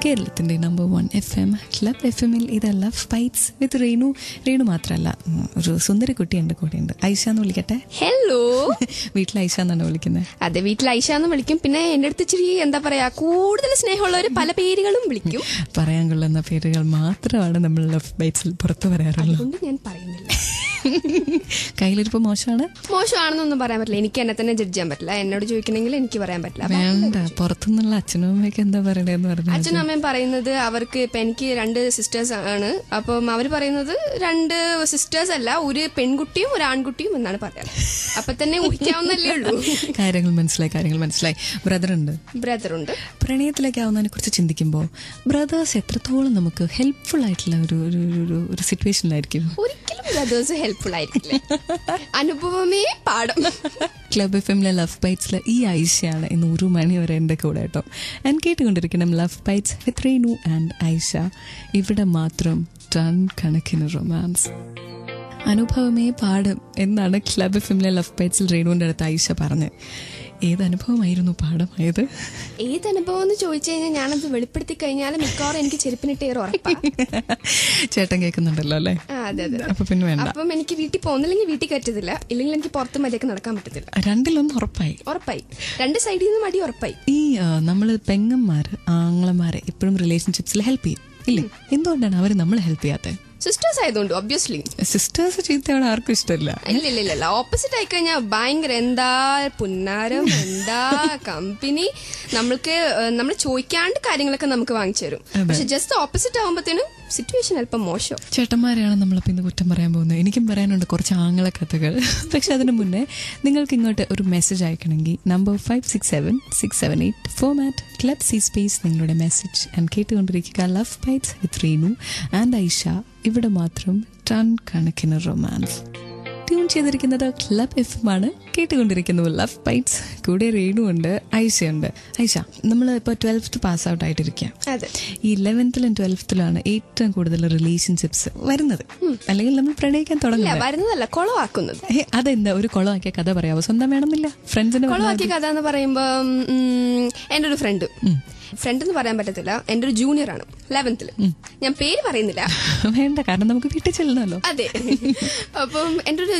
കേരളത്തിന്റെ number 1 FM club FM-ൽ ഇത് love bites with Renu. Renu മാത്രമല്ല, ഒരു സുന്ദരി കുട്ടിയുണ്ട് കൂടെയുണ്ട്. ഐഷ എന്ന് വിളിക്കട്ടെ. ഹലോ. വീട്ടിൽ ഐഷ എന്നാണ് വിളിക്കുന്നത്? അതെ, വീട്ടിൽ ഐഷ എന്ന് വിളിക്കും. പിന്നെ എന്റെ അടുത്ത് ഇച്ചിരി എന്താ പറയാ, കൂടുതൽ സ്നേഹമുള്ളവർ പല പേരുകളും വിളിക്കും. പറയാൻ കൊള്ളുന്ന പേരുകൾ മാത്രമാണ് നമ്മൾ ലവ് ബൈറ്റ്സിൽ പുറത്തു പറയാറുള്ളത്. അതുകൊണ്ട് ഞാൻ പറയുന്നില്ല. കയ്യിലിരിപ്പ് മോശമാണെന്നൊന്നും പറയാൻ പറ്റില്ല. എനിക്ക് എന്നെ തന്നെ ജഡ്ജ് ചെയ്യാൻ പറ്റില്ല. എന്നോട് ചോദിക്കണമെങ്കിൽ എനിക്ക് പറയാൻ പറ്റില്ല. വേണ്ട, പുറത്തുനിന്നുള്ള അച്ഛനും അമ്മയൊക്കെ എന്താ പറയണേന്ന് പറഞ്ഞു. അച്ഛനും അമ്മയും പറയുന്നത് അവർക്ക് ഇപ്പൊ എനിക്ക് 2 സിസ്റ്റേഴ്സ് ആണ്. അപ്പം അവർ പറയുന്നത് 2 സിസ്റ്റേഴ്സ് അല്ല, ഒരു പെൺകുട്ടിയും ഒരു ആൺകുട്ടിയും എന്നാണ് പറയാറ്. അപ്പൊ തന്നെ ഊഹിക്കാവുന്നല്ലേ ഉള്ളൂ. കാര്യങ്ങൾ മനസ്സിലായി. ബ്രദറുണ്ട്. പ്രണയത്തിലേക്ക് ആവുന്നതിനെ കുറിച്ച് ചിന്തിക്കുമ്പോൾ ബ്രദേഴ്സ് എത്രത്തോളം നമുക്ക് ഹെൽപ്ഫുൾ ആയിട്ടുള്ള ഒരു സിറ്റുവേഷനിലായിരിക്കും. ഒരിക്കലും ബ്രദേഴ്സ് ഹെൽപ്ഫുൾ ആയിരിക്കില്ല. അനുഭവമേ പാഠം. ക്ലബ് FM-ലെ ലവ് ബൈറ്റ്സിൽ ഈ ഐഷയാണ് ഇന്ന് 1 മണി വരെ എൻ്റെ കൂടെ കേട്ടോ. ഞാൻ കേട്ടുകൊണ്ടിരിക്കണം love bites with Renu and Aisha. ഇവിടെ മാത്രം ടൺ കണക്കിന് റൊമാൻസ്. അനുഭവമേ പാഠം എന്നാണ് ക്ലബ് FM-ലെ ലവ് ബൈറ്റ്സിൽ രേണുവിൻ്റെ അടുത്ത് ഐഷ പറഞ്ഞത്. ഏതനുഭവമായിരുന്നു പാഠമായത്? ഏതനുഭവം എന്ന് ചോദിച്ചു കഴിഞ്ഞാൽ ഞാനത് വെളിപ്പെടുത്തി കഴിഞ്ഞാൽ മിക്കവാറും എനിക്ക് ചെരുപ്പിനിട്ടേറെ ഉറപ്പാണ്. ചേട്ടൻ കേൾക്കുന്നുണ്ടല്ലോ അല്ലേ? അതെ. അപ്പൊ പിന്നെ വേണ്ട. അപ്പം എനിക്ക് വീട്ടിൽ പോകുന്നില്ലെങ്കിൽ വീട്ടിൽ കയറ്റത്തില്ല, ഇല്ലെങ്കിൽ എനിക്ക് പുറത്ത് മര്യാദക്ക് നടക്കാൻ പറ്റത്തില്ല. 2-1 ഉറപ്പായി. 2 സൈഡിൽ നിന്ന് മടി ഉറപ്പായി. ഈ നമ്മള് പെങ്ങന്മാര് ആങ്ങളമാരെ എപ്പോഴും റിലേഷൻഷിപ്സിൽ ഹെൽപ്പ് ചെയ്യും ഇല്ലേ? എന്തുകൊണ്ടാണ് അവര് നമ്മളെ ഹെൽപ്പ് ചെയ്യാത്തത്? സിസ്റ്റേഴ്സ് ആയതുകൊണ്ട്. ഒബ്വിയസ്ലി സിസ്റ്റേഴ്സ് ചീത്തയാണ് ആർക്കും ഇഷ്ടമില്ല. ഇല്ല. ഓപ്പോസിറ്റ് ആയി കഴിഞ്ഞാൽ ഭയങ്കര എന്താ പുന്നാരം, എന്താ കമ്പനി. നമ്മൾ ചോദിക്കാണ്ട് കാര്യങ്ങളൊക്കെ നമുക്ക് വാങ്ങിച്ചു തരും. പക്ഷെ ജസ്റ്റ് ഓപ്പോസിറ്റ് ആകുമ്പോഴത്തേനും സിറ്റുവേഷൻ അല്പം മോശം. ചേട്ടന്മാരെയാണ് നമ്മളിപ്പോൾ ഇന്ന് കുറ്റം പറയാൻ പോകുന്നത്. എനിക്കും പറയാനുണ്ട് കുറച്ച് ആങ്ങള കഥകൾ. പക്ഷെ അതിന് മുന്നേ നിങ്ങൾക്ക് ഇങ്ങോട്ട് ഒരു മെസ്സേജ് അയക്കണമെങ്കിൽ number 567-678 format club C space നിങ്ങളുടെ മെസ്സേജ്. ആൻഡ് കേട്ടുകൊണ്ടിരിക്കുക love bites with Renu and Aisha. ഇവിടെ മാത്രം ടൺ കണക്കിന് റൊമാൻസ്. ട്യൂൺ ചെയ്തിരിക്കുന്നത് ക്ലബ് FM-ആണ്. കേട്ടുകൊണ്ടിരിക്കുന്നത് ലവ് ബൈറ്റ്സ്. കൂടെ രേണു ഉണ്ട്, ഐഷയുണ്ട്. ഐഷ, നമ്മൾ ഇപ്പോൾ 12th പാസ് ഔട്ട് ആയിട്ടിരിക്കുക. ഈ 11th-ലും 12th-ലാണ് ഏറ്റവും കൂടുതൽ റിലേഷൻഷിപ്സ് വരുന്നത്, അല്ലെങ്കിൽ നമ്മൾ പ്രണയിക്കാൻ തുടങ്ങുന്നത്, കൊളവാക്കുന്നത്. അതെന്താ ഒരു കൊളമാക്കിയ കഥ പറയാവോ? സ്വന്തം വേണമെന്നില്ല, ഫ്രണ്ട്സിന്റെ കൊളവാക്കിയ കഥ എന്ന് പറയുമ്പോ എന്റെ ഒരു ഫ്രണ്ട് എന്ന് പറയാൻ പറ്റത്തില്ല, എന്റെ ഒരു ജൂനിയർ ആണ് 11th-ല്. ഞാൻ പേര് പറയുന്നില്ല, വേണ്ട, കാരണം നമുക്ക് വീട്ടിൽ ചെല്ലണമല്ലോ. അതെ. അപ്പം എന്റെ ഒരു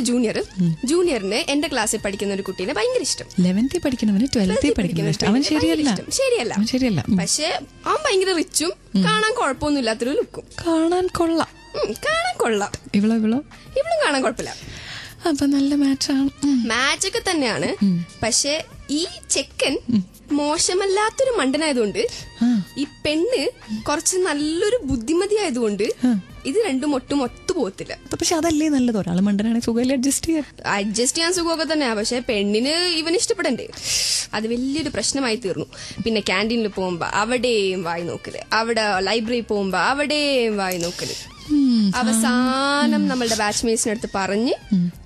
ജൂനിയറിന് എന്റെ ക്ലാസ്സിൽ പഠിക്കുന്ന ഒരു കുട്ടീനെ ഭയങ്കര ഇഷ്ടം. 11th പഠിക്കുന്നവന് 12th പഠിക്കുന്ന ഇഷ്ടം. അവൻ ശരിയല്ല. പക്ഷെ അവൻ ഭയങ്കര റിച്ചും കാണാൻ കുഴപ്പമൊന്നും ഇല്ലാത്തൊരു ലുക്കും. കാണാൻ കൊള്ളാം. ഇവളും കാണാൻ കുഴപ്പമില്ല. അപ്പൊ നല്ല മാച്ചൊക്കെ തന്നെയാണ്. പക്ഷെ ഈ ചെക്കൻ മോശമല്ലാത്തൊരു മണ്ടനായതുകൊണ്ട്, ഈ പെണ്ണ് കുറച്ച് നല്ലൊരു ബുദ്ധിമതി ആയതുകൊണ്ട് ഇത് രണ്ടും ഒത്തു പോകത്തില്ല. പക്ഷെ അതല്ലേ നല്ലത്, ഒരാൾ മണ്ടനാണെങ്കിൽ സുഖമല്ലേ അഡ്ജസ്റ്റ് ചെയ്യാൻ സുഖമൊക്കെ തന്നെയാ. പക്ഷെ പെണ്ണിന് ഇവൻ ഇഷ്ടപ്പെടണ്ടേ? അത് വലിയൊരു പ്രശ്നമായി തീർന്നു. പിന്നെ ക്യാൻറ്റീനിൽ പോകുമ്പോ അവിടെയും വായി നോക്കല്, അവിടെ ലൈബ്രറി പോകുമ്പോ അവിടെയും വായി നോക്കല്. അവസാനം നമ്മളുടെ ബാച്ച്മേറ്റ്സിന് അടുത്ത് പറഞ്ഞ്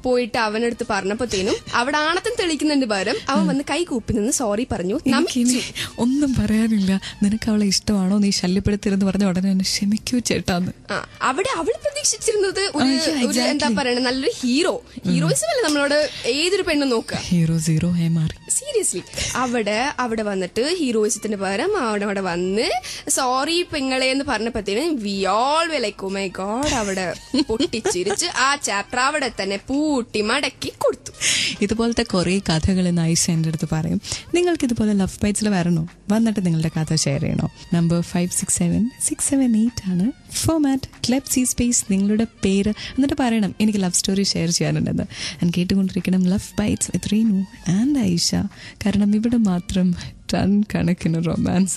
പോയിട്ട് അവനടുത്ത് പറഞ്ഞപ്പോഴത്തേനും അവിടെ ആണത്തം തെളിയിക്കുന്നതിന് പകരം അവൻ വന്ന് കൈ കൂപ്പി നിന്ന് സോറി പറഞ്ഞു. ഒന്നും പറയാനില്ല, നിനക്ക് അവളെ ഇഷ്ടമാണോ, നീ ശല്യപ്പെടുത്തരുന്ന് പറഞ്ഞ ഉടനെ തന്നെ ക്ഷമിക്കൂ ചേട്ടാന്ന്. അവിടെ അവൾ പ്രതീക്ഷിച്ചിരുന്നത് ഒരു എന്താ പറയണ, നല്ലൊരു ഹീറോയിസം അല്ലേ നമ്മളോട് ഏതൊരു പെണ്ണും നോക്കുക. ഹീറോ മാറി. സീരിയസ്ലി അവിടെ വന്നിട്ട് ഹീറോയിസത്തിന് പകരം അവിടെ വന്ന് സോറി പെങ്ങളെ എന്ന് പറഞ്ഞപ്പോഴത്തേനും വി ഓൾ വെ ലൈക്ക് ഓ മൈ ഗോഡ്. അവിടെ പൊട്ടിച്ചിരിച്ച് ആ ചാപ്റ്റർ അവിടെ തന്നെ പൂട്ടി മടക്കി കൊടുത്തു. ഇതുപോലത്തെ കുറെ കഥകൾ ഇന്ന് ഐഷ എൻ്റെ അടുത്ത് പറയും. നിങ്ങൾക്ക് ഇതുപോലെ ലവ് ബൈറ്റ്സിൽ വരണോ? വന്നിട്ട് നിങ്ങളുടെ കഥ ഷെയർ ചെയ്യണോ? നമ്പർ 567-678 ആണ് ഫോമാറ്റ് ക്ലബ് സി സ്പേസ്. നിങ്ങളുടെ പേര് എന്നിട്ട് പറയണം എനിക്ക് ലവ് സ്റ്റോറി ഷെയർ ചെയ്യാനുണ്ടെന്ന്. ഞാൻ കേട്ടുകൊണ്ടിരിക്കണം love bites with Renu and Aisha. കാരണം ഇവിടെ മാത്രം ടൺ കണക്കിന് റൊമാൻസ്.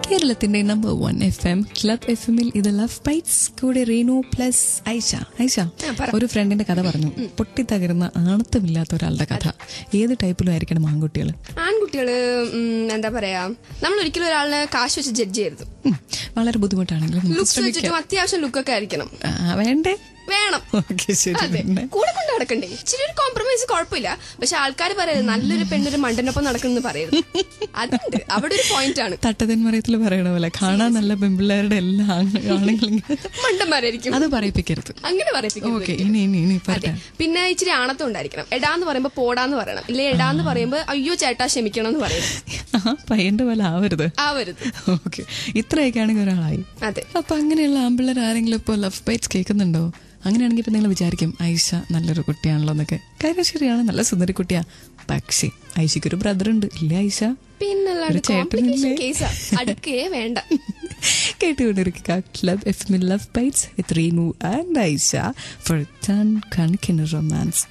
കേരളത്തിന്റെ നമ്പർ 1 FM ക്ലബ് FM-ൽ ഇത് ലവ് ബൈറ്റ്സ്. കൂടെ രേണു പ്ലസ് ഐഷ. ഒരു ഫ്രണ്ടിന്റെ കഥ പറഞ്ഞു, പൊട്ടിത്തകരുന്ന ആണത്തമില്ലാത്ത ഒരാളുടെ കഥ. ഏത് ടൈപ്പിലും ആയിരിക്കണം ആൺകുട്ടികള് എന്താ പറയാ, നമ്മൾ ഒരിക്കലും ഒരാളിനെ കാശ് വെച്ച് ജഡ്ജ് ചെയ്യരുത്. വളരെ ബുദ്ധിമുട്ടാണെങ്കിലും അത്യാവശ്യം ലുക്കൊക്കെ ആയിരിക്കണം. വേണ്ടേ? വേണം. ഓക്കെ, ശരി. അതെ, കൂടെ കൊണ്ട് നടക്കണ്ടേ. ഇച്ചിരി ഒരു കോംപ്രമൈസ് കുഴപ്പമില്ല. പക്ഷെ ആൾക്കാർ പറയരുത് നല്ലൊരു പെണ്ണൊരു മണ്ടനൊപ്പം നടക്കുന്നു പറയരുത്. അതുണ്ട്, അവിടെ ഒരു പോയിന്റ് ആണ്. തട്ടതന്മറയത്തിൽ പറയണ പോലെ കാണാൻ നല്ല പെൺപിള്ളേരുടെ എല്ലാ ആണെങ്കിലും മണ്ടന്മാരായിരിക്കും, അത് പറയിപ്പിക്കരുത്. അങ്ങനെ പറയിപ്പിക്കരുത്. ഓക്കെ, ഇനി അതെ. പിന്നെ ഇച്ചിരി ആണത്തം ഉണ്ടായിരിക്കണം. എടാന്ന് പറയുമ്പോ പോടാന്ന് പറയണം. ഇല്ലേ എടാന്ന് പറയുമ്പോ അയ്യോ ചേട്ടാ ക്ഷമിക്കണം എന്ന് പറയണം. പയ്യന്റെ പോലെ ആവരുത്. ഓക്കെ, ഇത്രയൊക്കെ ആണെങ്കിൽ ഒരാളായി. അതെ. അപ്പൊ അങ്ങനെയുള്ള ആമ്പിള്ളേർ ആരെങ്കിലും ഇപ്പോൾ ലവ് ബൈറ്റ്സ് കേൾക്കുന്നുണ്ടോ? അങ്ങനെയാണെങ്കിൽ ഇപ്പൊ നിങ്ങൾ വിചാരിക്കും ഐഷ നല്ലൊരു കുട്ടിയാണല്ലോ എന്നൊക്കെ. കാര്യം ശരിയാണ്, നല്ല സുന്ദരി കുട്ടിയാ. പക്ഷേ ഐഷയ്ക്കൊരു ബ്രദർ ഉണ്ട്, ഇല്ലേ ഐഷ? പിന്നെ ചേട്ടനില്ലേ? അടുക്കേ വേണ്ട. കേട്ടുകൊണ്ടിരിക്കുക club F love bites with Reenu and Aisha for ton കണക്കിന് റൊമാൻസ്.